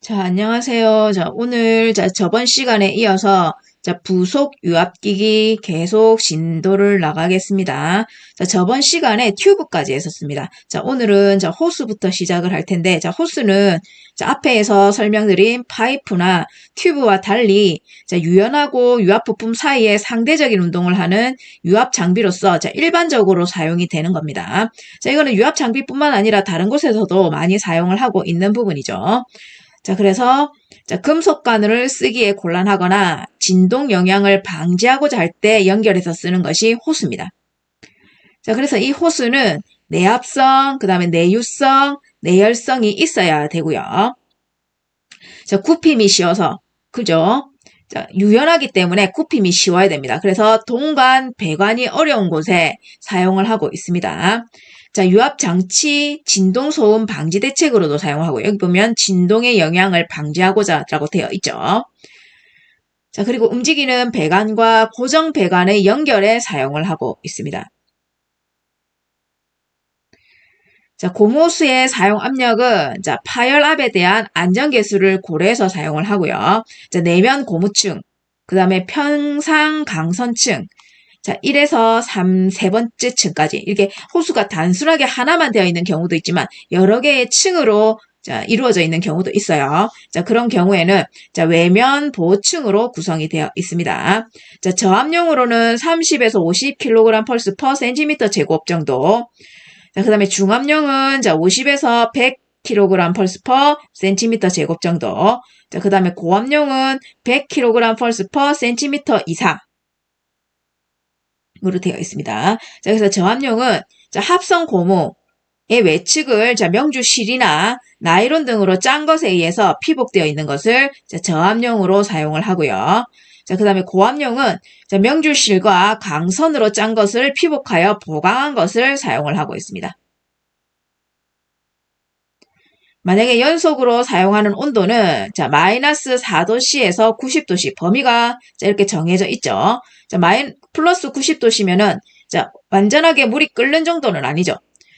자, 안녕하세요. 자, 오늘 저번 시간에 이어서 부속 유압기기 계속 진도를 나가겠습니다. 자, 저번 시간에 튜브까지 했었습니다. 자, 오늘은 호스부터 시작을 할 텐데, 호스는 앞에서 설명드린 파이프나 튜브와 달리 유연하고 유압 부품 사이에 상대적인 운동을 하는 유압 장비로서 일반적으로 사용이 되는 겁니다. 자, 이거는 유압 장비뿐만 아니라 다른 곳에서도 많이 사용을 하고 있는 부분이죠. 자, 그래서 금속 관을 쓰기에 곤란하거나 진동 영향을 방지하고자 할 때 연결해서 쓰는 것이 호스입니다. 자, 그래서 이 호스는 내압성, 그 다음에 내유성, 내열성이 있어야 되고요. 자, 굽힘이 쉬워서, 그죠? 자, 유연하기 때문에 굽힘이 쉬워야 됩니다. 그래서 동관, 배관이 어려운 곳에 사용을 하고 있습니다. 자, 유압장치 진동소음 방지 대책으로도 사용하고, 여기 보면 진동의 영향을 방지하고자 라고 되어 있죠. 자, 그리고 움직이는 배관과 고정 배관의 연결에 사용을 하고 있습니다. 자, 고무호스의 사용 압력은 파열압에 대한 안전계수를 고려해서 사용을 하고요. 자, 내면 고무층, 그 다음에 평상 강선층, 자, 1에서 3, 세 번째 층까지 이렇게 호수가 단순하게 하나만 되어 있는 경우도 있지만 여러 개의 층으로 이루어져 있는 경우도 있어요. 자, 그런 경우에는 외면 보호층으로 구성이 되어 있습니다. 자, 저압용으로는 30에서 50kg 펄스 퍼 센티미터 제곱 정도. 자, 그 다음에 중압용은 50에서 100kg 펄스 퍼 센티미터 제곱 정도. 자, 그 다음에 고압용은 100kg 펄스 퍼 센티미터 이상. 으로 되어 있습니다. 자, 그래서 저압용은 합성 고무의 외측을 명주 실이나 나일론 등으로 짠 것에 의해서 피복되어 있는 것을 저압용으로 사용을 하고요. 자, 그 다음에 고압용은 명주 실과 강선으로 짠 것을 피복하여 보강한 것을 사용을 하고 있습니다. 만약에 연속으로 사용하는 온도는 마이너스 4도씨에서 90도씨 범위가 이렇게 정해져 있죠. 플러스 90도씨면은 완전하게 물이 끓는 정도는 아니죠.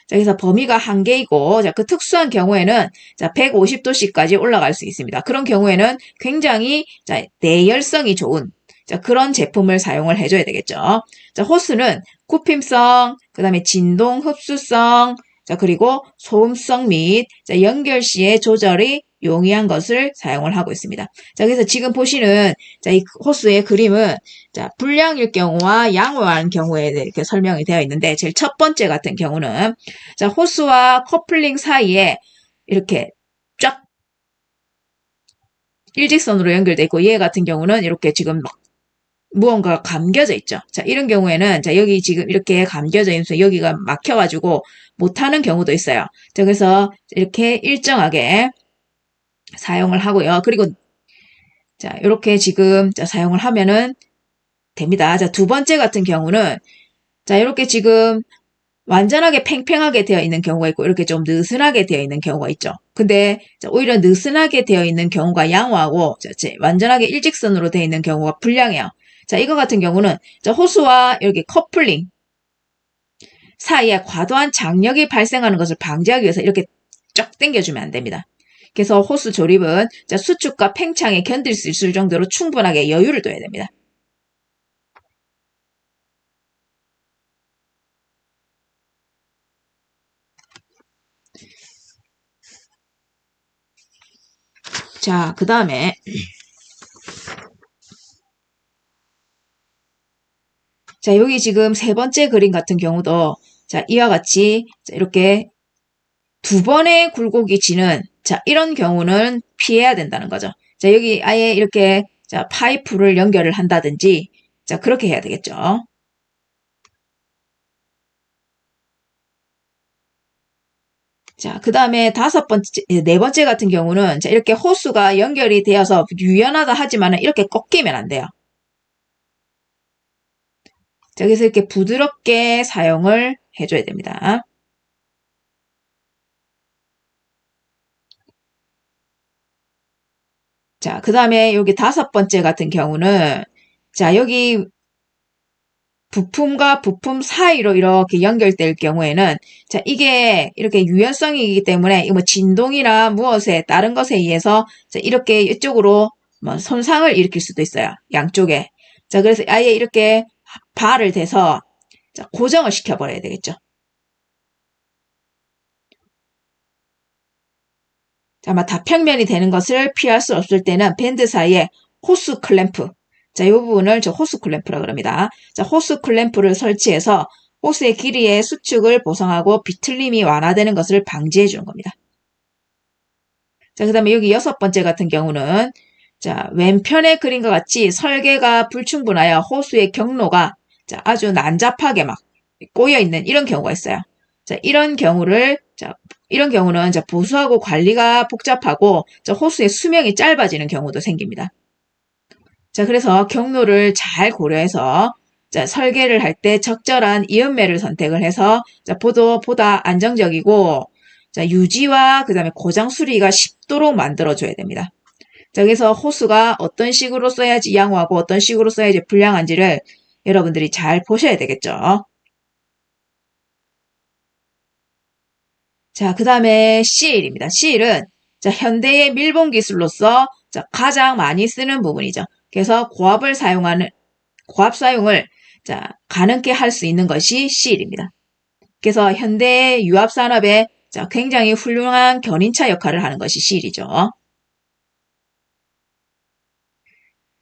자, 그래서 범위가 한개이고 그 특수한 경우에는 150도씨까지 올라갈 수 있습니다. 그런 경우에는 굉장히 내열성이 좋은 그런 제품을 사용을 해줘야 되겠죠. 자, 호스는 굽힘성, 그 다음에 진동 흡수성, 자, 그리고 소음성 및 연결 시의 조절이 용이한 것을 사용을 하고 있습니다. 자, 그래서 지금 보시는 이 호스의 그림은 불량일 경우와 양호한 경우에 이렇게 설명이 되어 있는데 제일 첫 번째 같은 경우는 호스와 커플링 사이에 이렇게 쫙 일직선으로 연결되어 있고 얘 같은 경우는 이렇게 지금 막 무언가가 감겨져 있죠. 자, 이런 경우에는 여기 지금 이렇게 감겨져 있으면서 여기가 막혀가지고 못하는 경우도 있어요. 자, 그래서 이렇게 일정하게 사용을 하고요. 그리고 이렇게 지금 사용을 하면은 됩니다. 자, 두 번째 같은 경우는 이렇게 지금 완전하게 팽팽하게 되어 있는 경우가 있고 이렇게 좀 느슨하게 되어 있는 경우가 있죠. 근데 오히려 느슨하게 되어 있는 경우가 양호하고 완전하게 일직선으로 되어 있는 경우가 불량해요. 자, 이거 같은 경우는 호수와 이렇게 커플링 사이에 과도한 장력이 발생하는 것을 방지하기 위해서 이렇게 쫙 당겨주면 안 됩니다. 그래서 호수 조립은 수축과 팽창에 견딜 수 있을 정도로 충분하게 여유를 둬야 됩니다. 자, 그 다음에 자, 여기 지금 세 번째 그림 같은 경우도 이와 같이 이렇게 두 번의 굴곡이 지는 이런 경우는 피해야 된다는 거죠. 자, 여기 아예 이렇게 파이프를 연결을 한다든지 그렇게 해야 되겠죠. 자, 그 다음에 네 번째 같은 경우는 이렇게 호수가 연결이 되어서 유연하다 하지만 이렇게 꺾이면 안 돼요. 자, 그래서 이렇게 부드럽게 사용을 해줘야 됩니다. 자, 그 다음에 여기 다섯 번째 같은 경우는 여기 부품과 부품 사이로 이렇게 연결될 경우에는 자, 이게 이렇게 유연성이기 때문에 이거 뭐 진동이나 무엇에 다른 것에 의해서 자, 이렇게 이쪽으로 뭐 손상을 일으킬 수도 있어요. 양쪽에. 자, 그래서 아예 이렇게 발을 대서 자, 고정을 시켜버려야 되겠죠. 자, 아마 다평면이 되는 것을 피할 수 없을 때는 밴드 사이에 호스 클램프. 자, 이 부분을 저 호스 클램프라고 합니다. 자, 호스 클램프를 설치해서 호스의 길이의 수축을 보상하고 비틀림이 완화되는 것을 방지해 주는 겁니다. 자, 그 다음에 여기 6번째 같은 경우는 자, 왼편에 그린 것 같이 설계가 불충분하여 호스의 경로가 자, 아주 난잡하게 막 꼬여 있는 이런 경우가 있어요. 자, 이런 경우는 자, 보수하고 관리가 복잡하고 자, 호스의 수명이 짧아지는 경우도 생깁니다. 자, 그래서 경로를 잘 고려해서 자, 설계를 할 때 적절한 이음매를 선택을 해서 자, 보다 안정적이고 자, 유지와 그 다음에 고장 수리가 쉽도록 만들어줘야 됩니다. 자, 그래서 호스가 어떤 식으로 써야지 양호하고 어떤 식으로 써야지 불량한지를 여러분들이 잘 보셔야 되겠죠. 자, 그 다음에 CL입니다. CL은 자, 현대의 밀봉 기술로서 자, 가장 많이 쓰는 부분이죠. 그래서 고압 사용을 자, 가능케 할 수 있는 것이 CL입니다. 그래서 현대 유압 산업에 자, 굉장히 훌륭한 견인차 역할을 하는 것이 CL이죠.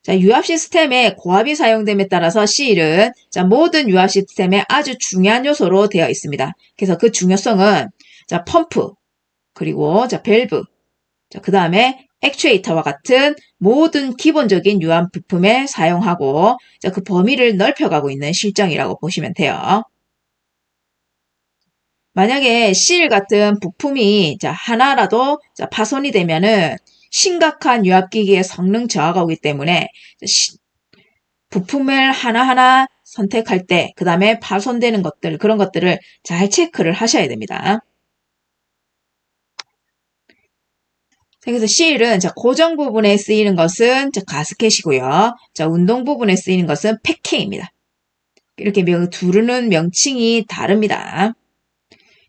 자, 유압 시스템에 고압이 사용됨에 따라서 CL은 자, 모든 유압 시스템의 아주 중요한 요소로 되어 있습니다. 그래서 그 중요성은 자, 펌프, 그리고 자, 밸브, 자, 그 다음에 액추에이터와 같은 모든 기본적인 유압 부품에 사용하고 자, 그 범위를 넓혀가고 있는 실정이라고 보시면 돼요. 만약에 CL 같은 부품이 자, 하나라도 자, 파손이 되면은 심각한 유압기기의 성능 저하가 오기 때문에 부품을 하나하나 선택할 때 그 다음에 파손되는 것들 그런 것들을 잘 체크를 하셔야 됩니다. 그래서 CL은 자, 고정 부분에 쓰이는 것은 자, 가스켓이고요. 자, 운동 부분에 쓰이는 것은 패킹입니다. 이렇게 두르는 명칭이 다릅니다.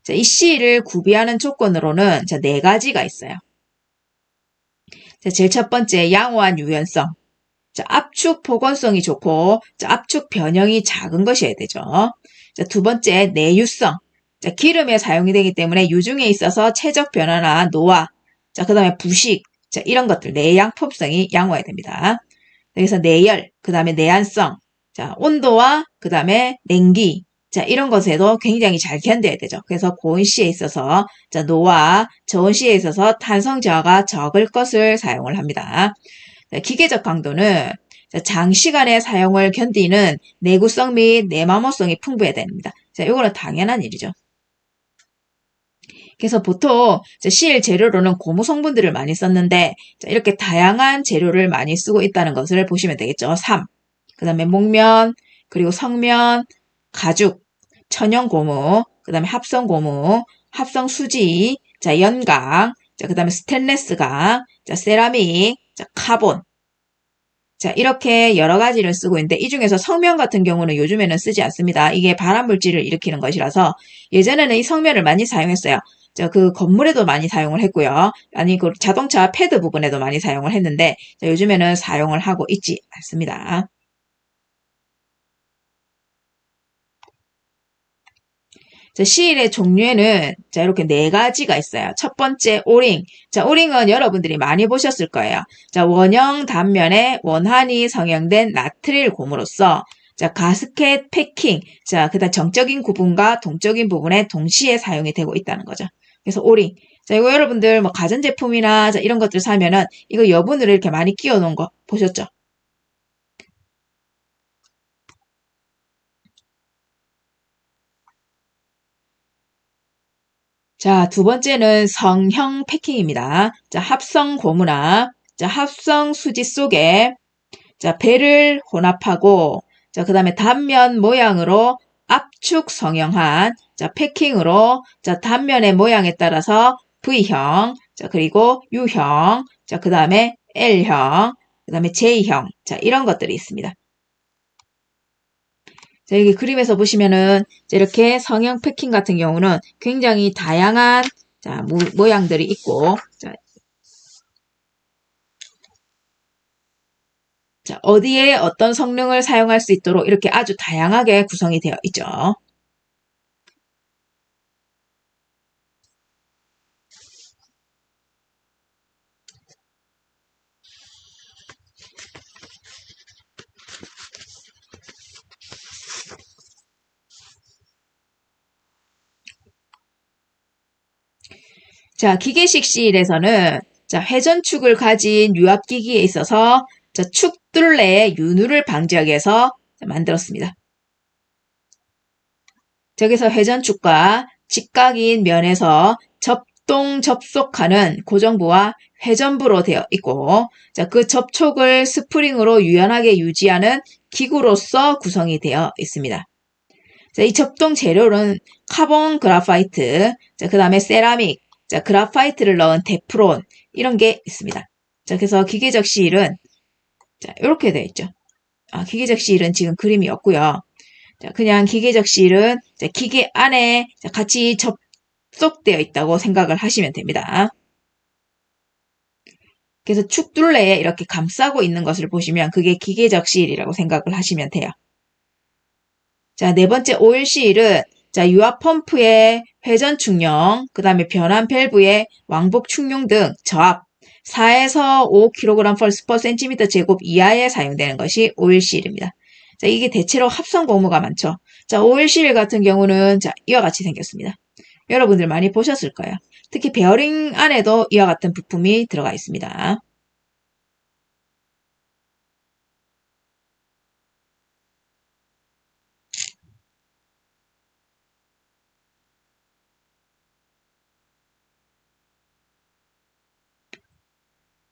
자, 이 CL을 구비하는 조건으로는 자, 4가지가 있어요. 자, 제일 첫 번째 양호한 유연성. 자, 압축 복원성이 좋고 자, 압축 변형이 작은 것이어야 되죠. 자, 두 번째 내유성. 자, 기름에 사용이 되기 때문에 유중에 있어서 체적 변화나 노화, 자, 그 다음에 부식, 자, 이런 것들 내양품성이 양호해야 됩니다. 여기서 내열, 그 다음에 내한성, 자, 온도와 그 다음에 냉기, 자, 이런 것에도 굉장히 잘 견뎌야 되죠. 그래서 고온시에 있어서 자, 노화, 저온시에 있어서 탄성 저하가 적을 것을 사용을 합니다. 자, 기계적 강도는 자, 장시간의 사용을 견디는 내구성 및 내마모성이 풍부해야 됩니다. 자, 이거는 당연한 일이죠. 그래서 보통 CL 재료로는 고무 성분들을 많이 썼는데 자, 이렇게 다양한 재료를 많이 쓰고 있다는 것을 보시면 되겠죠. 삼, 그 다음에 목면, 그리고 성면, 가죽, 천연 고무, 그 다음에 합성 고무, 합성 수지, 자, 연강, 자, 그 다음에 스테인레스강, 자, 세라믹, 자, 카본. 자, 이렇게 여러 가지를 쓰고 있는데 이 중에서 성면 같은 경우는 요즘에는 쓰지 않습니다. 이게 발암물질을 일으키는 것이라서 예전에는 이 성면을 많이 사용했어요. 자, 그 건물에도 많이 사용을 했고요. 아니, 그 자동차 패드 부분에도 많이 사용을 했는데 자, 요즘에는 사용을 하고 있지 않습니다. 자, CL의 종류에는 자, 이렇게 4가지가 있어요. 첫 번째, 오링. 자, 오링은 여러분들이 많이 보셨을 거예요. 자, 원형 단면에 원한이 성형된 나트릴 고무로서 자, 가스켓 패킹. 자, 그다음 정적인 부분과 동적인 부분에 동시에 사용이 되고 있다는 거죠. 그래서 오링. 자, 이거 여러분들 뭐 가전제품이나 자, 이런 것들 사면은 이거 여분으로 이렇게 많이 끼워 놓은 거 보셨죠? 자, 두 번째는 성형 패킹입니다. 자, 합성 고무나 자, 합성 수지 속에 자, 배를 혼합하고 자, 그다음에 단면 모양으로 압축 성형한 자, 패킹으로 자, 단면의 모양에 따라서 V형, 자, 그리고 U형, 자, 그다음에 L형, 그다음에 J형. 자, 이런 것들이 있습니다. 자, 여기 그림에서 보시면은 이렇게 성형 패킹 같은 경우는 굉장히 다양한 자, 모양들이 있고 자, 어디에 어떤 성능을 사용할 수 있도록 이렇게 아주 다양하게 구성이 되어 있죠. 자, 기계식실에서는 자, 회전축을 가진 유압기기에 있어서 자, 축들 내에 윤활을 방지하기 위해서 만들었습니다. 저기서 회전축과 직각인 면에서 접속하는 고정부와 회전부로 되어 있고, 자, 그 접촉을 스프링으로 유연하게 유지하는 기구로서 구성이 되어 있습니다. 자, 이 접동 재료는 카본 그라파이트, 자, 그 다음에 세라믹, 자, 그라파이트를 넣은 테프론, 이런 게 있습니다. 자, 그래서 기계적 실은, 자, 이렇게 되어 있죠. 기계적 실은 지금 그림이 없고요. 자, 그냥 기계적 실은 기계 안에 같이 접속되어 있다고 생각을 하시면 됩니다. 그래서 축둘레에 이렇게 감싸고 있는 것을 보시면 그게 기계적 실이라고 생각을 하시면 돼요. 자, 네 번째 오일 실은 자, 유압 펌프의 회전 충용, 그 다음에 변환 밸브의 왕복 충용 등 저압 4에서 5kg/cm 제곱 이하에 사용되는 것이 오일 실입니다. 자, 이게 대체로 합성 고무가 많죠. 자, 오일 실 같은 경우는 자, 이와 같이 생겼습니다. 여러분들 많이 보셨을 거예요. 특히 베어링 안에도 이와 같은 부품이 들어가 있습니다.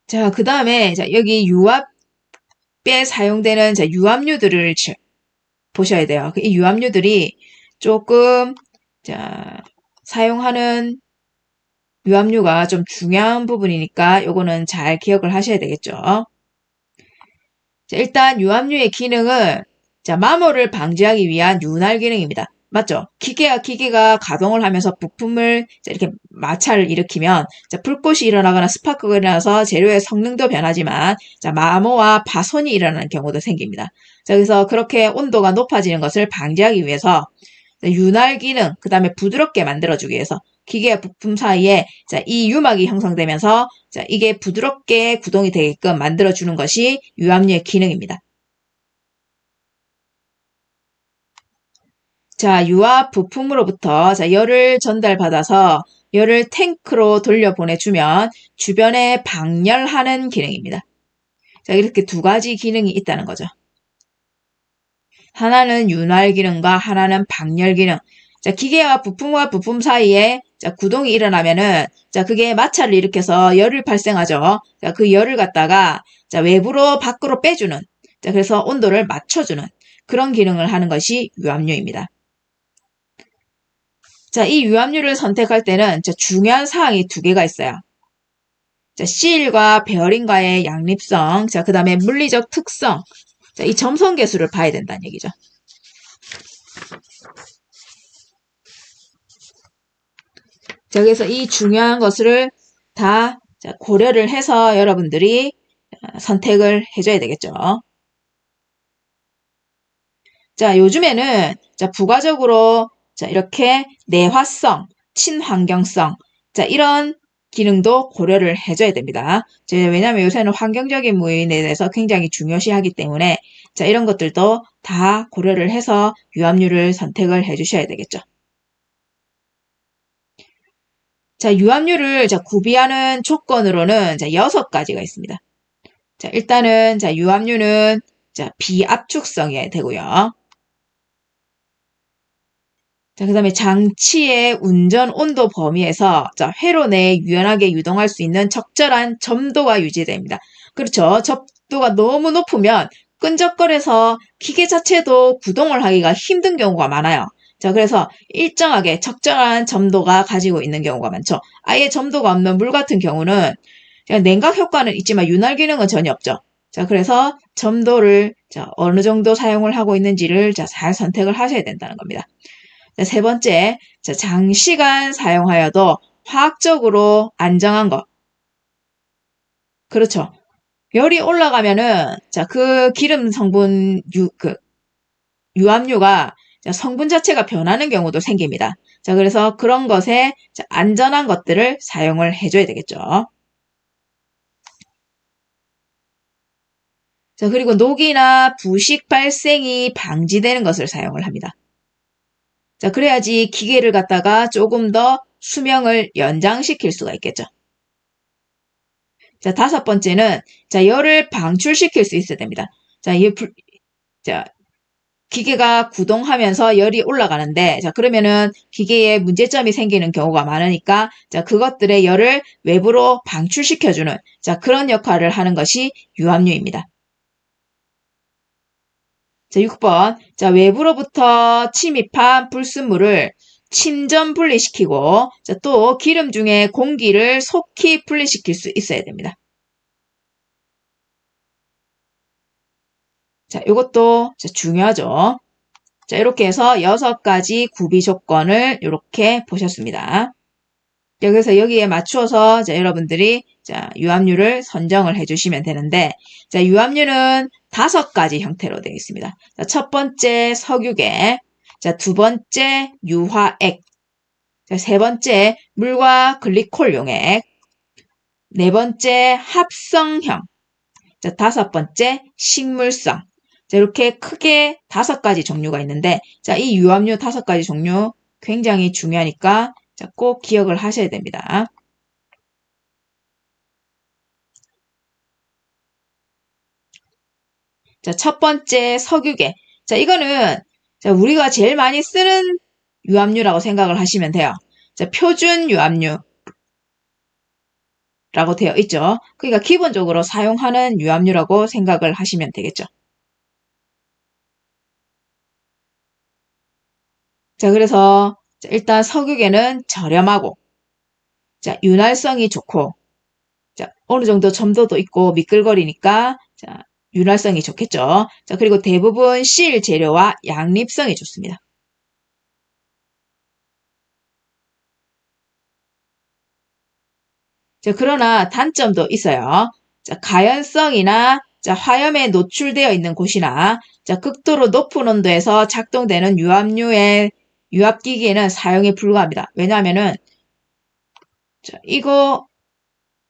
자, 그 다음에 자, 여기 유압에 사용되는 자, 유압류들을 보셔야 돼요. 이 유압류들이 조금 자, 사용하는 유압류가 좀 중요한 부분이니까 요거는 잘 기억을 하셔야 되겠죠. 자, 일단 유압류의 기능은 자, 마모를 방지하기 위한 윤활 기능입니다. 맞죠? 기계가 가동을 하면서 부품을 이렇게 마찰을 일으키면 자, 불꽃이 일어나거나 스파크가 일어나서 재료의 성능도 변하지만 자, 마모와 파손이 일어나는 경우도 생깁니다. 자, 그래서 그렇게 온도가 높아지는 것을 방지하기 위해서 윤활 기능, 그 다음에 부드럽게 만들어주기 위해서 기계와 부품 사이에 자, 이 유막이 형성되면서 자, 이게 부드럽게 구동이 되게끔 만들어주는 것이 유압류의 기능입니다. 자, 유압 부품으로부터 자, 열을 전달받아서 열을 탱크로 돌려보내주면 주변에 방열하는 기능입니다. 자, 이렇게 두 가지 기능이 있다는 거죠. 하나는 윤활 기능과 하나는 방열 기능. 자, 기계와 부품 사이에 자, 구동이 일어나면은 자, 그게 마찰을 일으켜서 열을 발생하죠. 자, 그 열을 갖다가 자, 외부로 밖으로 빼주는. 자, 그래서 온도를 맞춰주는 그런 기능을 하는 것이 유압류입니다. 자, 이 유압류를 선택할 때는 자, 중요한 사항이 두 개가 있어요. 자, 실과 베어링과의 양립성, 자, 그 다음에 물리적 특성, 자, 이 점성 계수를 봐야 된다는 얘기죠. 자, 그래서 이 중요한 것을 다 고려를 해서 여러분들이 선택을 해줘야 되겠죠. 자, 요즘에는 자, 부가적으로 자, 이렇게 내화성, 친환경성, 자, 이런 기능도 고려를 해줘야 됩니다. 자, 왜냐하면 요새는 환경적인 무인에 대해서 굉장히 중요시하기 때문에 자, 이런 것들도 다 고려를 해서 유압류를 선택을 해주셔야 되겠죠. 자, 유압류를 자, 구비하는 조건으로는 자, 6가지가 있습니다. 자, 일단은 자, 유압류는 자, 비압축성이 되고요. 자, 그 다음에 장치의 운전 온도 범위에서 자, 회로 내에 유연하게 유동할 수 있는 적절한 점도가 유지됩니다. 그렇죠. 점도가 너무 높으면 끈적거려서 기계 자체도 구동을 하기가 힘든 경우가 많아요. 자, 그래서 일정하게 적절한 점도가 가지고 있는 경우가 많죠. 아예 점도가 없는 물 같은 경우는 냉각 효과는 있지만 윤활 기능은 전혀 없죠. 자, 그래서 첨도를 어느 정도 사용을 하고 있는지를 잘 선택을 하셔야 된다는 겁니다. 세 번째, 장시간 사용하여도 화학적으로 안정한 것. 그렇죠. 열이 올라가면은 그 기름 성분 유압유가 성분 자체가 변하는 경우도 생깁니다. 그래서 그런 것에 안전한 것들을 사용을 해줘야 되겠죠. 그리고 녹이나 부식 발생이 방지되는 것을 사용을 합니다. 그래야지 기계를 갖다가 조금 더 수명을 연장시킬 수가 있겠죠. 다섯 번째는 열을 방출시킬 수 있어야 됩니다. 기계가 구동하면서 열이 올라가는데 그러면은 기계에 문제점이 생기는 경우가 많으니까 그것들의 열을 외부로 방출시켜주는 그런 역할을 하는 것이 유압유입니다. 6번 외부로부터 침입한 불순물을 침전 분리시키고 또 기름 중에 공기를 속히 분리시킬 수 있어야 됩니다. 이것도 중요하죠. 이렇게 해서 6가지 구비 조건을 이렇게 보셨습니다. 여기서 여기에 맞추어서 여러분들이 유압유를 선정을 해주시면 되는데 유압유는 5가지 형태로 되어 있습니다. 첫 번째 석유계, 두 번째 유화액, 세 번째 물과 글리콜 용액, 네 번째 합성형, 다섯 번째 식물성. 이렇게 크게 5가지 종류가 있는데 이 유압유 5가지 종류 굉장히 중요하니까 꼭 기억을 하셔야 됩니다. 첫 번째 석유계. 이거는 우리가 제일 많이 쓰는 유압유라고 생각을 하시면 돼요. 표준 유압유라고 되어 있죠. 그러니까 기본적으로 사용하는 유압유라고 생각을 하시면 되겠죠. 그래서 일단 석유계는 저렴하고 윤활성이 좋고 어느 정도 점도도 있고 미끌거리니까 윤활성이 좋겠죠. 그리고 대부분 실 재료와 양립성이 좋습니다. 그러나 단점도 있어요. 가연성이나 화염에 노출되어 있는 곳이나 극도로 높은 온도에서 작동되는 유압기기에는 사용이 불가합니다. 왜냐하면은 이거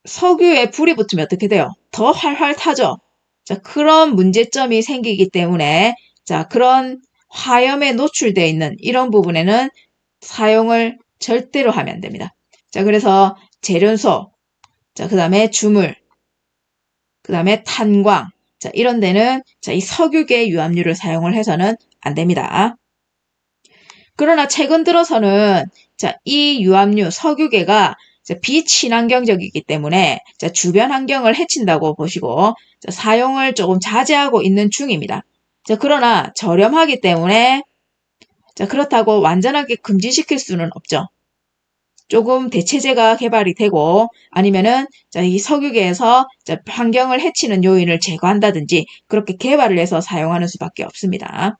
석유에 불이 붙으면 어떻게 돼요? 더 활활 타죠. 그런 문제점이 생기기 때문에 그런 화염에 노출되어 있는 이런 부분에는 사용을 절대로 하면 안 됩니다. 그래서 재련소, 그 다음에 주물, 그 다음에 탄광, 이런 데는 이 석유계 유압유를 사용을 해서는 안 됩니다. 그러나 최근 들어서는 이 유압유 석유계가 비친환경적이기 때문에 주변 환경을 해친다고 보시고 사용을 조금 자제하고 있는 중입니다. 그러나 저렴하기 때문에 그렇다고 완전하게 금지시킬 수는 없죠. 조금 대체제가 개발이 되고 아니면은 이 석유계에서 환경을 해치는 요인을 제거한다든지 그렇게 개발을 해서 사용하는 수밖에 없습니다.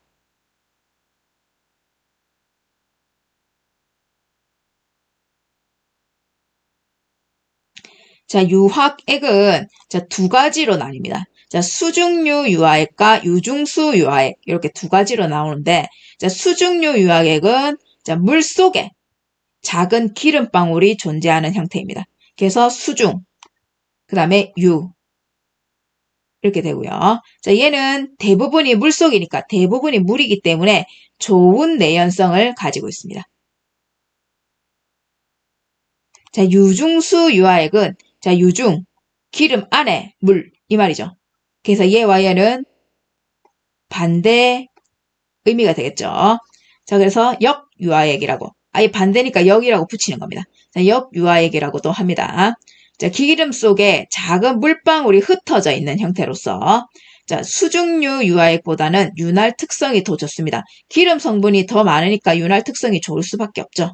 유화액은 2가지로 나뉩니다. 수중유 유화액과 유중수 유화액 이렇게 2가지로 나오는데 수중유 유화액은 물 속에 작은 기름방울이 존재하는 형태입니다. 그래서 수중, 그 다음에 유 이렇게 되고요. 얘는 대부분이 물속이니까 대부분이 물이기 때문에 좋은 내연성을 가지고 있습니다. 유중수 유화액은 유중, 기름 안에 물 이 말이죠. 그래서 얘와 얘는 반대 의미가 되겠죠. 그래서 역유화액이라고 아예 반대니까 역이라고 붙이는 겁니다. 역유화액이라고도 합니다. 기름 속에 작은 물방울이 흩어져 있는 형태로서 수중유 유화액보다는 윤활 특성이 더 좋습니다. 기름 성분이 더 많으니까 윤활 특성이 좋을 수밖에 없죠.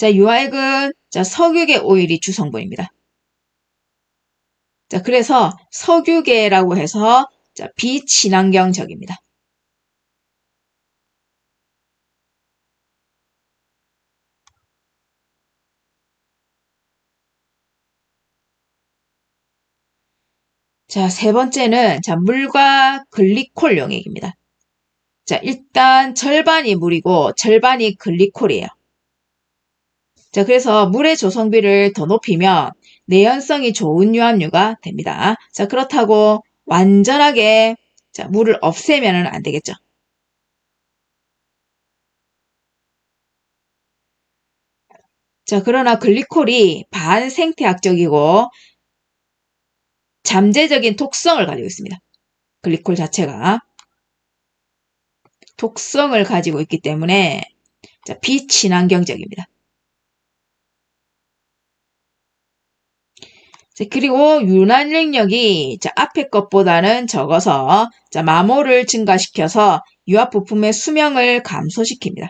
유화액은 자, 석유계 오일이 주성분입니다. 자, 그래서 석유계라고 해서 자, 비친환경적입니다. 자, 세 번째는 자, 물과 글리콜 용액입니다. 자, 일단 절반이 물이고 절반이 글리콜이에요. 자, 그래서 물의 조성비를 더 높이면 내연성이 좋은 유압유가 됩니다. 자, 그렇다고 완전하게 자, 물을 없애면은 안 되겠죠. 자, 그러나 글리콜이 반생태학적이고 잠재적인 독성을 가지고 있습니다. 글리콜 자체가 독성을 가지고 있기 때문에 자, 비친환경적입니다. 자, 그리고 윤활 능력이 자, 앞에 것보다는 적어서 자, 마모를 증가시켜서 유압 부품의 수명을 감소시킵니다.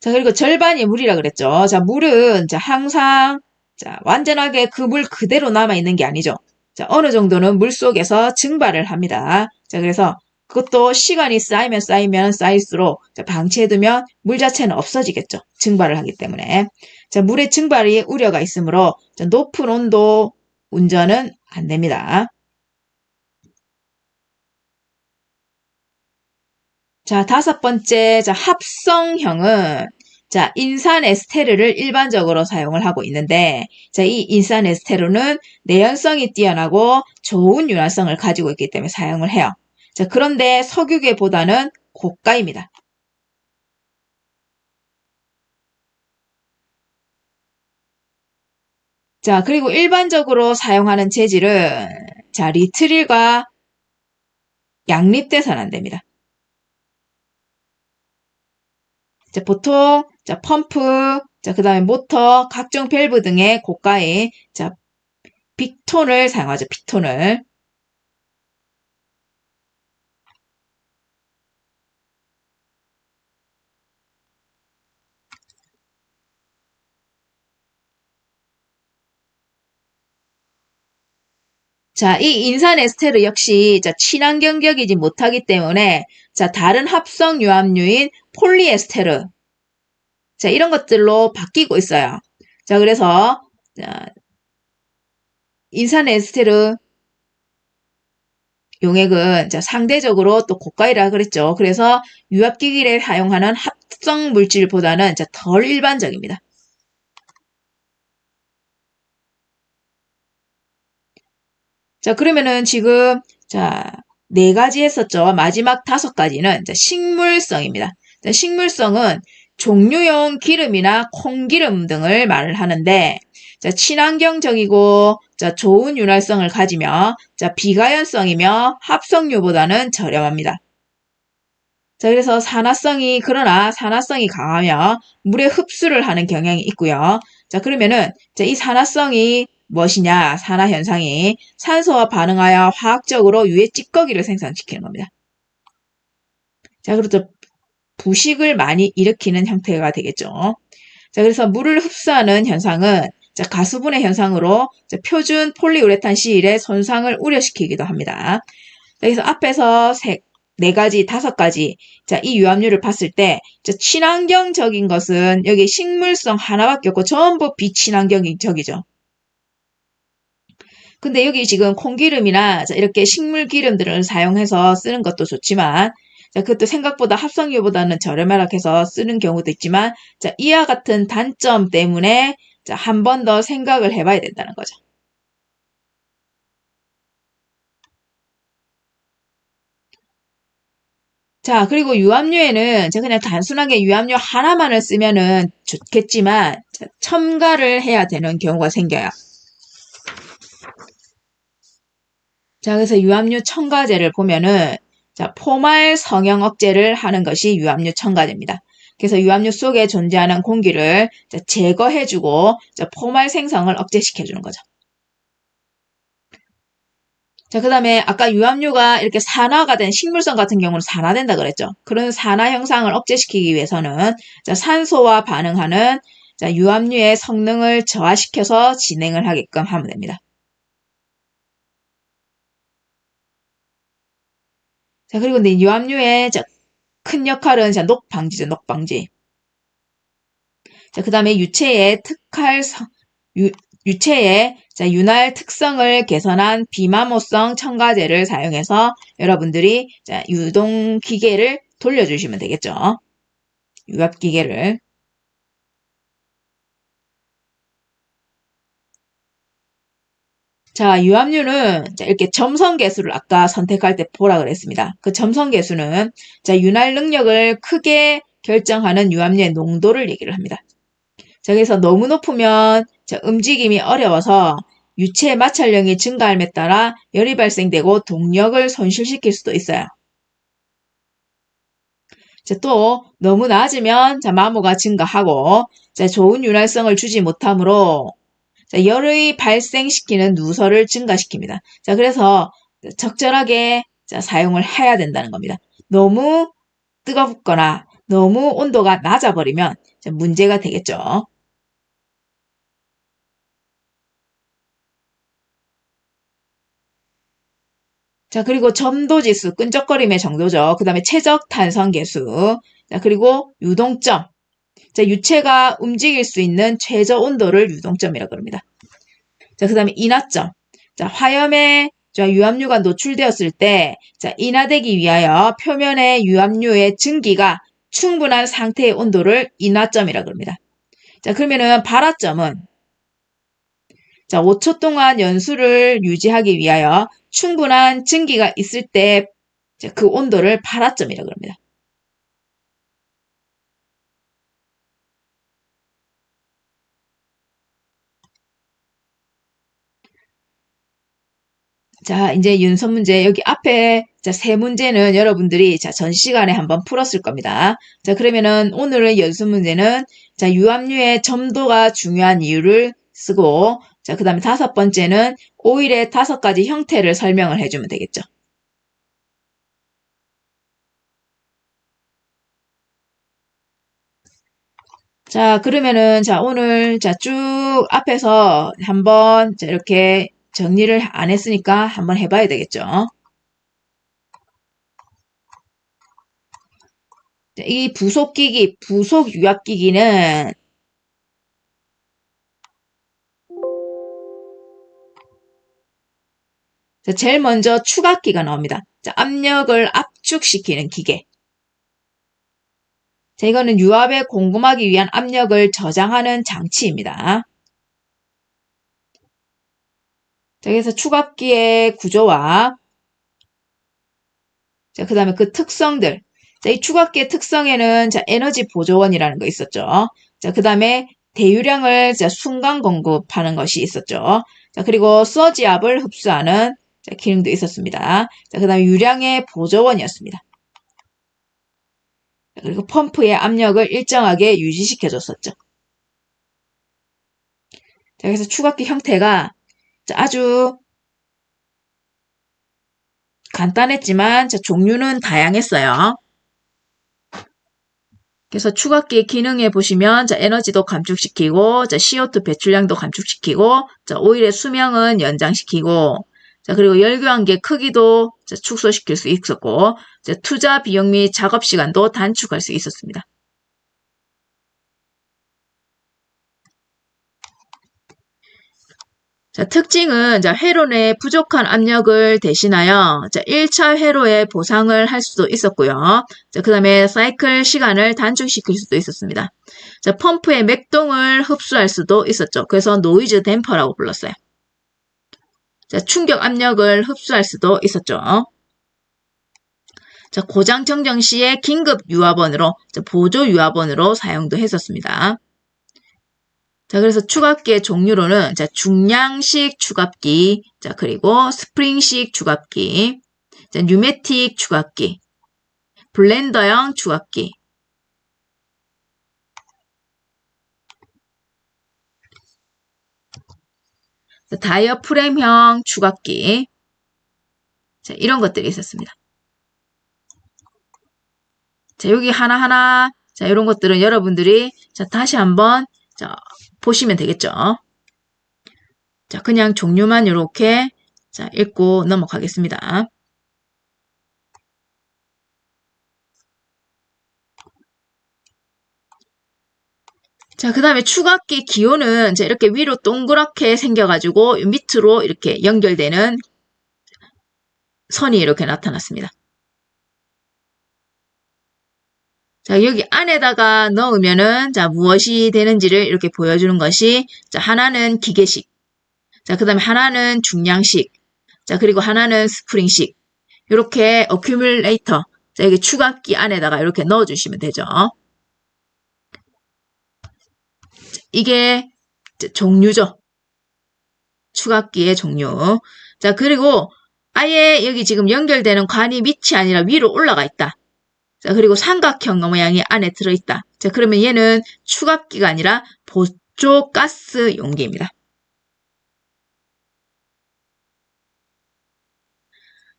자, 그리고 절반이 물이라 그랬죠. 자, 물은 자, 항상 자, 완전하게 그 물 그대로 남아 있는 게 아니죠. 자, 어느 정도는 물 속에서 증발을 합니다. 자, 그래서 그것도 시간이 쌓이면 쌓일수록 자, 방치해두면 물 자체는 없어지겠죠. 증발을 하기 때문에. 자, 물의 증발이 우려가 있으므로 자, 높은 온도 운전은 안 됩니다. 자, 다섯 번째, 자, 합성형은 자, 인산 에스테르를 일반적으로 사용을 하고 있는데, 자, 이 인산 에스테르는 내연성이 뛰어나고 좋은 윤활성을 가지고 있기 때문에 사용을 해요. 자, 그런데 석유계보다는 고가입니다. 자, 그리고 일반적으로 사용하는 재질은 자, 리트릴과 양립돼서는 안 됩니다. 자, 보통 자, 펌프, 자, 그다음에 모터, 각종 밸브 등의 고가의 자, 빅톤을 사용하죠. 빅톤을. 자, 이 인산 에스테르 역시 자, 친환경적이지 못하기 때문에 자, 다른 합성 유압유인 폴리에스테르 자, 이런 것들로 바뀌고 있어요. 자, 그래서 자, 인산 에스테르 용액은 자, 상대적으로 또 고가이라 그랬죠. 그래서 유압기기에 사용하는 합성 물질보다는 자, 덜 일반적입니다. 자, 그러면은 지금 자, 네 가지 했었죠. 마지막 다섯 가지는 자, 식물성입니다. 자, 식물성은 종류용 기름이나 콩기름 등을 말을 하는데 자, 친환경적이고 자, 좋은 윤활성을 가지며 자, 비가연성이며 합성유보다는 저렴합니다. 자, 그래서 그러나 산화성이 강하며 물에 흡수를 하는 경향이 있고요. 자, 그러면은 자, 이 산화성이 무엇이냐? 산화 현상이 산소와 반응하여 화학적으로 유해 찌꺼기를 생산시키는 겁니다. 자, 그렇죠. 부식을 많이 일으키는 형태가 되겠죠. 자, 그래서 물을 흡수하는 현상은 자, 가수분해 현상으로 자, 표준 폴리우레탄 시일의 손상을 우려시키기도 합니다. 자, 그래서 앞에서 네 가지, 다섯 가지 자, 이 유압유를 봤을 때 자, 친환경적인 것은 여기 식물성 하나밖에 없고 전부 비친환경적이죠. 근데 여기 지금 콩기름이나 자, 이렇게 식물 기름들을 사용해서 쓰는 것도 좋지만 자, 그것도 생각보다 합성유보다는 저렴하게 해서 쓰는 경우도 있지만 자, 이와 같은 단점 때문에 자, 한 번 더 생각을 해봐야 된다는 거죠. 자, 그리고 유압유에는 제가 그냥 단순하게 유압유 하나만을 쓰면은 좋겠지만 자, 첨가를 해야 되는 경우가 생겨요. 자, 그래서 유압유 첨가제를 보면은 자, 포말 성형 억제를 하는 것이 유압유 첨가제입니다. 그래서 유압유 속에 존재하는 공기를 자, 제거해주고 자, 포말 생성을 억제시켜주는 거죠. 자, 그 다음에 아까 유압류가 이렇게 산화가 된 식물성 같은 경우는 산화된다 그랬죠. 그런 산화 현상을 억제시키기 위해서는 자, 산소와 반응하는 자, 유압류의 성능을 저하시켜서 진행을 하게끔 하면 됩니다. 자, 그리고 이제 유압류의 큰 역할은 자, 녹 방지죠, 녹 방지. 자, 그 다음에 유체의 자, 윤활 특성을 개선한 비마모성 첨가제를 사용해서 여러분들이 자, 유동 기계를 돌려주시면 되겠죠. 유압 기계를. 자, 유압류는 자, 이렇게 점성 계수를 아까 선택할 때 보라 그랬습니다. 그 점성 계수는 자, 윤활 능력을 크게 결정하는 유압류의 농도를 얘기를 합니다. 자, 그래서 너무 높으면 자, 움직임이 어려워서 유체 마찰력이 증가함에 따라 열이 발생되고 동력을 손실시킬 수도 있어요. 자, 또 너무 낮으면 자, 마모가 증가하고 자, 좋은 윤활성을 주지 못하므로 자, 열의 발생시키는 누설을 증가시킵니다. 자, 그래서 적절하게 자, 사용을 해야 된다는 겁니다. 너무 뜨겁거나 너무 온도가 낮아버리면 자, 문제가 되겠죠. 자, 그리고 점도지수, 끈적거림의 정도죠. 그 다음에 최적 탄성계수. 자, 그리고 유동점. 자, 유체가 움직일 수 있는 최저 온도를 유동점이라고 합니다. 자, 그 다음에 인하점. 자, 화염에 자, 유압류가 노출되었을 때, 자, 인하되기 위하여 표면의 유압류의 증기가 충분한 상태의 온도를 인하점이라고 합니다. 자, 그러면은 발화점은 자, 5초 동안 연수를 유지하기 위하여 충분한 증기가 있을 때 그 온도를 발화점이라고 합니다. 자, 이제 윤선 문제 여기 앞에 자, 세 문제는 여러분들이 자, 전 시간에 한번 풀었을 겁니다. 자, 그러면은 오늘의 연습 문제는 자, 유압류의 점도가 중요한 이유를 쓰고 자, 그다음에 5번째는 오일의 5가지 형태를 설명을 해주면 되겠죠. 자, 그러면은 자, 오늘 자, 쭉 앞에서 한번 자, 이렇게 정리를 안 했으니까 한번 해봐야 되겠죠. 자, 이 부속기기, 부속유압기기는 자, 제일 먼저 추각기가 나옵니다. 자, 압력을 압축시키는 기계. 자, 이거는 유압에 공급하기 위한 압력을 저장하는 장치입니다. 자, 그래서 추각기의 구조와 자, 그 다음에 그 특성들. 자, 이 추각기의 특성에는 자, 에너지 보조원이라는 거 있었죠. 자, 그 다음에 대유량을 자, 순간 공급하는 것이 있었죠. 자, 그리고 서지압을 흡수하는 자, 기능도 있었습니다. 자, 그 다음에 유량의 보조원이었습니다. 자, 그리고 펌프의 압력을 일정하게 유지시켜줬었죠. 자, 그래서 추각기 형태가 자, 아주 간단했지만 자, 종류는 다양했어요. 그래서 추각기의 기능에 보시면 자, 에너지도 감축시키고 자, CO2 배출량도 감축시키고 자, 오일의 수명은 연장시키고 자, 그리고 열교환기의 크기도 자, 축소시킬 수 있었고 자, 투자 비용 및 작업 시간도 단축할 수 있었습니다. 자, 특징은 자, 회로 내 부족한 압력을 대신하여 자, 1차 회로에 보상을 할 수도 있었고요. 자, 그 다음에 사이클 시간을 단축시킬 수도 있었습니다. 자, 펌프의 맥동을 흡수할 수도 있었죠. 그래서 노이즈 댐퍼라고 불렀어요. 자, 충격 압력을 흡수할 수도 있었죠. 자, 고장 정정 시에 긴급 유압원으로, 자, 보조 유압원으로 사용도 했었습니다. 자, 그래서 추갑기의 종류로는, 자, 중량식 추갑기, 자, 그리고 스프링식 추갑기, 자, 뉴매틱 추갑기, 블렌더형 추갑기, 자, 다이어프램형 추갑기, 자, 이런 것들이 있었습니다. 자, 여기 하나하나, 자, 이런 것들은 여러분들이, 자, 다시 한번, 자, 보시면 되겠죠. 자, 그냥 종류만 이렇게, 자, 읽고 넘어가겠습니다. 자, 그 다음에 축악기 기호는 자, 이렇게 위로 동그랗게 생겨가지고 밑으로 이렇게 연결되는 선이 이렇게 나타났습니다. 자, 여기 안에다가 넣으면은, 자, 무엇이 되는지를 이렇게 보여주는 것이, 자, 하나는 기계식. 자, 그 다음에 하나는 중량식. 자, 그리고 하나는 스프링식. 이렇게 어큐뮬레이터. 자, 여기 축악기 안에다가 이렇게 넣어주시면 되죠. 이게 종류죠. 축악기의 종류. 자, 그리고 아예 여기 지금 연결되는 관이 밑이 아니라 위로 올라가 있다. 자, 그리고 삼각형 모양이 안에 들어있다. 자, 그러면 얘는 축악기가 아니라 보조 가스 용기입니다.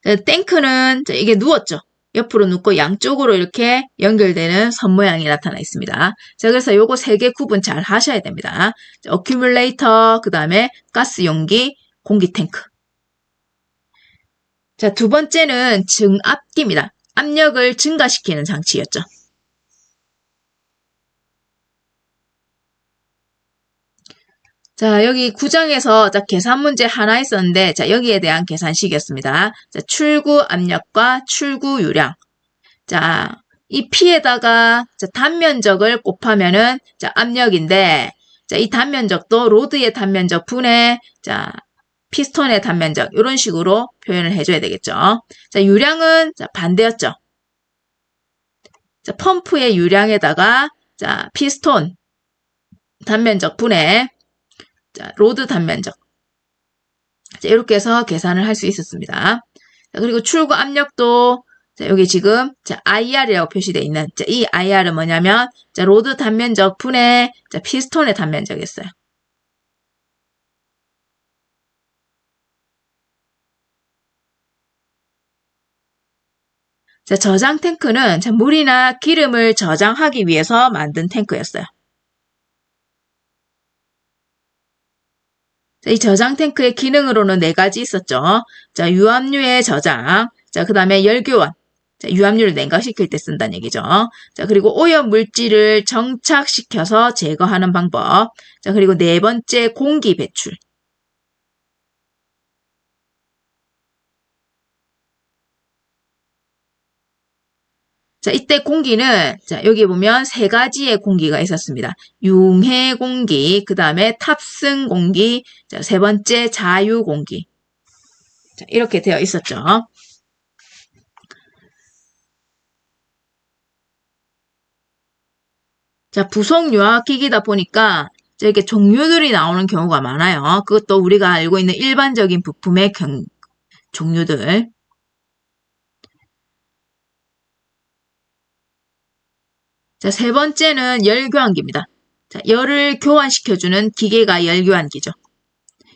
자, 탱크는 자, 이게 누웠죠. 옆으로 눕고 양쪽으로 이렇게 연결되는 선 모양이 나타나 있습니다. 자, 그래서 요거 세 개 구분 잘 하셔야 됩니다. 자, 어큐뮬레이터, 그 다음에 가스 용기, 공기 탱크. 자, 두 번째는 증압기입니다. 압력을 증가시키는 장치였죠. 자, 여기 9장에서 자, 계산 문제 하나 있었는데, 자, 여기에 대한 계산식이었습니다. 자, 출구 압력과 출구 유량. 자, 이 P에다가 자, 단면적을 곱하면은 자, 압력인데, 자, 이 단면적도 로드의 단면적 분의 자, 피스톤의 단면적 이런 식으로 표현을 해줘야 되겠죠. 자, 유량은 자, 반대였죠. 자, 펌프의 유량에다가 자, 피스톤 단면적 분의 자, 로드 단면적. 자, 이렇게 해서 계산을 할 수 있었습니다. 자, 그리고 출구 압력도 자, 여기 지금 자, IR이라고 표시되어 있는 자, 이 IR은 뭐냐면 자, 로드 단면적 분의 자, 피스톤의 단면적이었어요. 자, 저장 탱크는 자, 물이나 기름을 저장하기 위해서 만든 탱크였어요. 자, 이 저장 탱크의 기능으로는 네 가지 있었죠. 자, 유압류의 저장, 자, 그 다음에 열교환, 자, 유압류를 냉각시킬 때 쓴다는 얘기죠. 자, 그리고 오염 물질을 정착시켜서 제거하는 방법. 자, 그리고 네 번째 공기 배출. 자, 이때 공기는, 자, 여기 보면 세 가지의 공기가 있었습니다. 융해 공기, 그 다음에 탑승 공기, 자, 세 번째 자유 공기. 자, 이렇게 되어 있었죠. 자, 부속 유압기기다 보니까, 자, 이렇게 종류들이 나오는 경우가 많아요. 그것도 우리가 알고 있는 일반적인 부품의 종류들. 자, 세 번째는 열교환기입니다. 자, 열을 교환시켜주는 기계가 열교환기죠.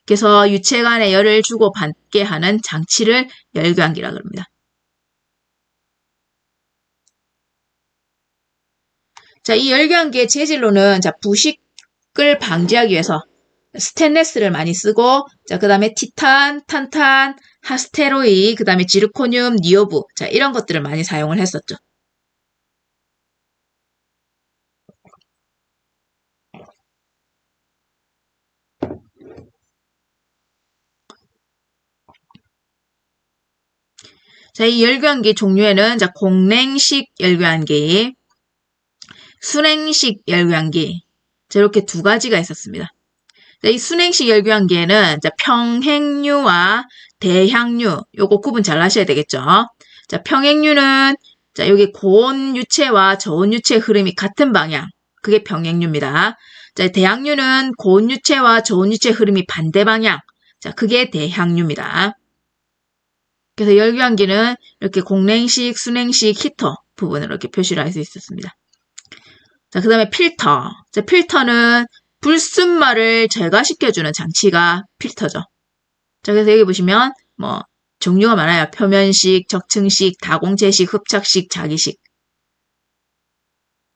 그래서 유체 간에 열을 주고받게 하는 장치를 열교환기라고 합니다. 자, 이 열교환기의 재질로는 자, 부식을 방지하기 위해서 스테인레스를 많이 쓰고, 자, 그 다음에 티탄, 탄탄, 하스테로이, 그 다음에 지르코늄, 니오브, 자, 이런 것들을 많이 사용을 했었죠. 자, 이 열교환기 종류에는 자, 공냉식 열교환기, 순행식 열교환기, 자, 이렇게 두 가지가 있었습니다. 자, 이 순행식 열교환기에는 자, 평행류와 대향류, 요거 구분 잘 하셔야 되겠죠. 자, 평행류는 자, 여기 고온 유체와 저온 유체 흐름이 같은 방향, 그게 평행류입니다. 자, 대향류는 고온 유체와 저온 유체 흐름이 반대 방향, 자, 그게 대향류입니다. 그래서 열교환기는 이렇게 공냉식, 순행식, 히터 부분을 이렇게 표시를 할 수 있었습니다. 자, 그 다음에 필터. 자, 필터는 불순물을 제거시켜주는 장치가 필터죠. 자, 그래서 여기 보시면, 종류가 많아요. 표면식, 적층식, 다공체식, 흡착식, 자기식.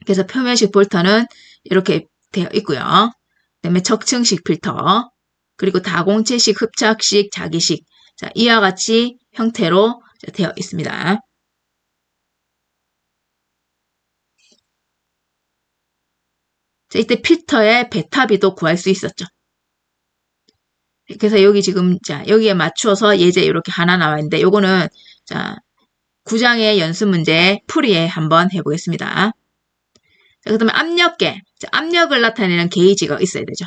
그래서 표면식 필터는 이렇게 되어 있고요. 그다음에 적층식 필터, 그리고 다공체식, 흡착식, 자기식. 자, 이와 같이 형태로 되어 있습니다. 자, 이때 필터의 베타비도 구할 수 있었죠. 그래서 여기 지금, 자, 여기에 맞추어서 예제 이렇게 하나 나와 있는데, 요거는, 자, 9장의 연습 문제 풀이에 한번 해보겠습니다. 자, 그 다음에 압력계. 자, 압력을 나타내는 게이지가 있어야 되죠.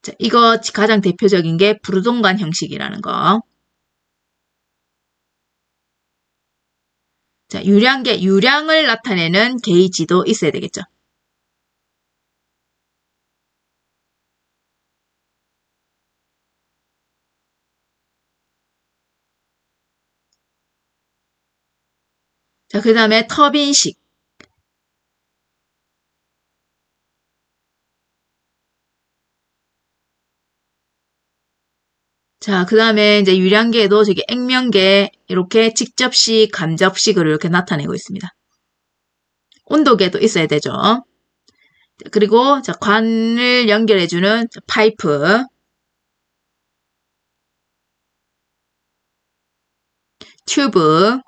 자, 이거 가장 대표적인 게 부르동관 형식이라는 거. 자, 유량계, 유량을 나타내는 게이지도 있어야 되겠죠. 자, 그 다음에 터빈식. 자, 그 다음에 이제 유량계도 저기 액면계 이렇게 직접식, 간접식으로 이렇게 나타내고 있습니다. 온도계도 있어야 되죠. 그리고 자, 관을 연결해주는 파이프. 튜브.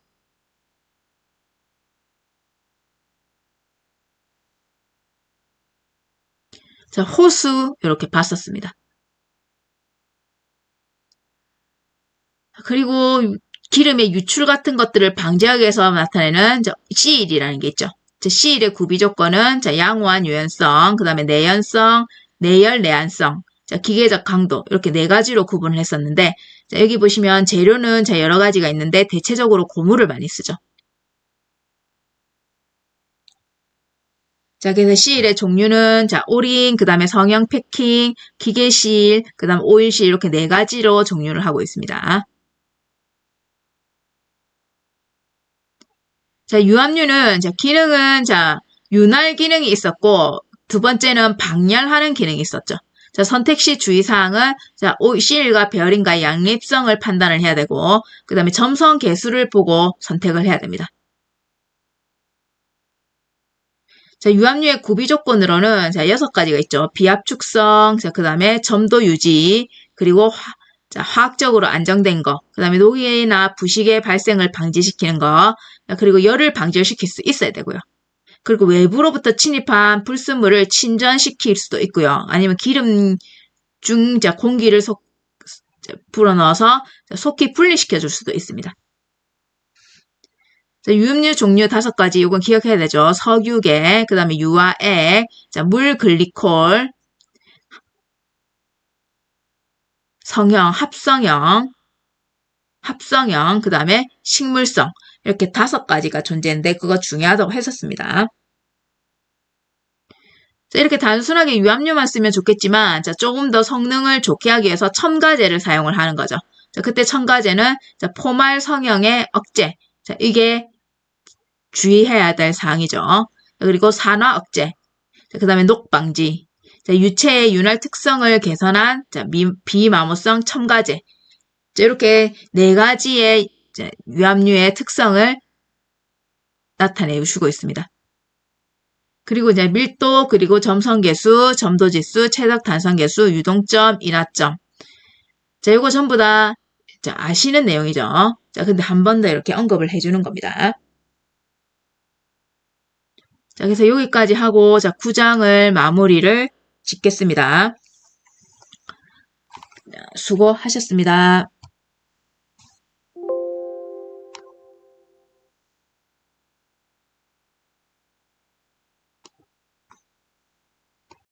자, 호수 이렇게 봤었습니다. 그리고 기름의 유출 같은 것들을 방지하기 위해서 나타내는 C일이라는 게 있죠. C일의 구비 조건은 양호한 유연성, 그 다음에 내연성, 내열, 내한성, 기계적 강도 이렇게 네 가지로 구분을 했었는데 여기 보시면 재료는 여러 가지가 있는데 대체적으로 고무를 많이 쓰죠. 자, 그래서 C일의 종류는 오링, 그 다음에 성형 패킹, 기계실, 그 다음 오일실 이렇게 네 가지로 종류를 하고 있습니다. 자, 유압류는, 기능은, 윤활 기능이 있었고, 두 번째는 방열하는 기능이 있었죠. 자, 선택 시 주의사항은, 실과 베어링과의 양립성을 판단을 해야 되고, 그 다음에 점성 개수를 보고 선택을 해야 됩니다. 자, 유압류의 구비 조건으로는, 6가지가 있죠. 비압축성, 그 다음에 점도 유지, 그리고 화학적으로 안정된 거, 그 다음에 녹이나 부식의 발생을 방지시키는 거, 그리고 열을 방지시킬 수 있어야 되고요. 그리고 외부로부터 침입한 불순물을 친전시킬 수도 있고요. 아니면 기름 중 공기를 불어넣어서 속히 분리시켜줄 수도 있습니다. 유압류 종류 5가지 이건 기억해야 되죠. 석유계, 그 다음에 유화액, 물 글리콜, 성형, 합성형, 그 다음에 식물성 이렇게 5가지가 존재했는데 그거 중요하다고 했었습니다. 자, 이렇게 단순하게 유압류만 쓰면 좋겠지만 조금 더 성능을 좋게 하기 위해서 첨가제를 사용을 하는 거죠. 자, 그때 첨가제는 포말 성형의 억제. 자, 이게 주의해야 될 사항이죠. 그리고 산화 억제. 그 다음에 녹방지. 자, 유체의 윤활 특성을 개선한 비마모성 첨가제. 자, 이렇게 4가지의 유압류의 특성을 나타내주고 있습니다. 그리고 이제 밀도, 그리고 점성계수, 점도지수, 최적 단성계수, 유동점, 인하점. 자, 이거 전부 다 아시는 내용이죠. 자, 근데 한 번 더 이렇게 언급을 해주는 겁니다. 자, 그래서 여기까지 하고 9장을 마무리를 짓겠습니다. 수고하셨습니다.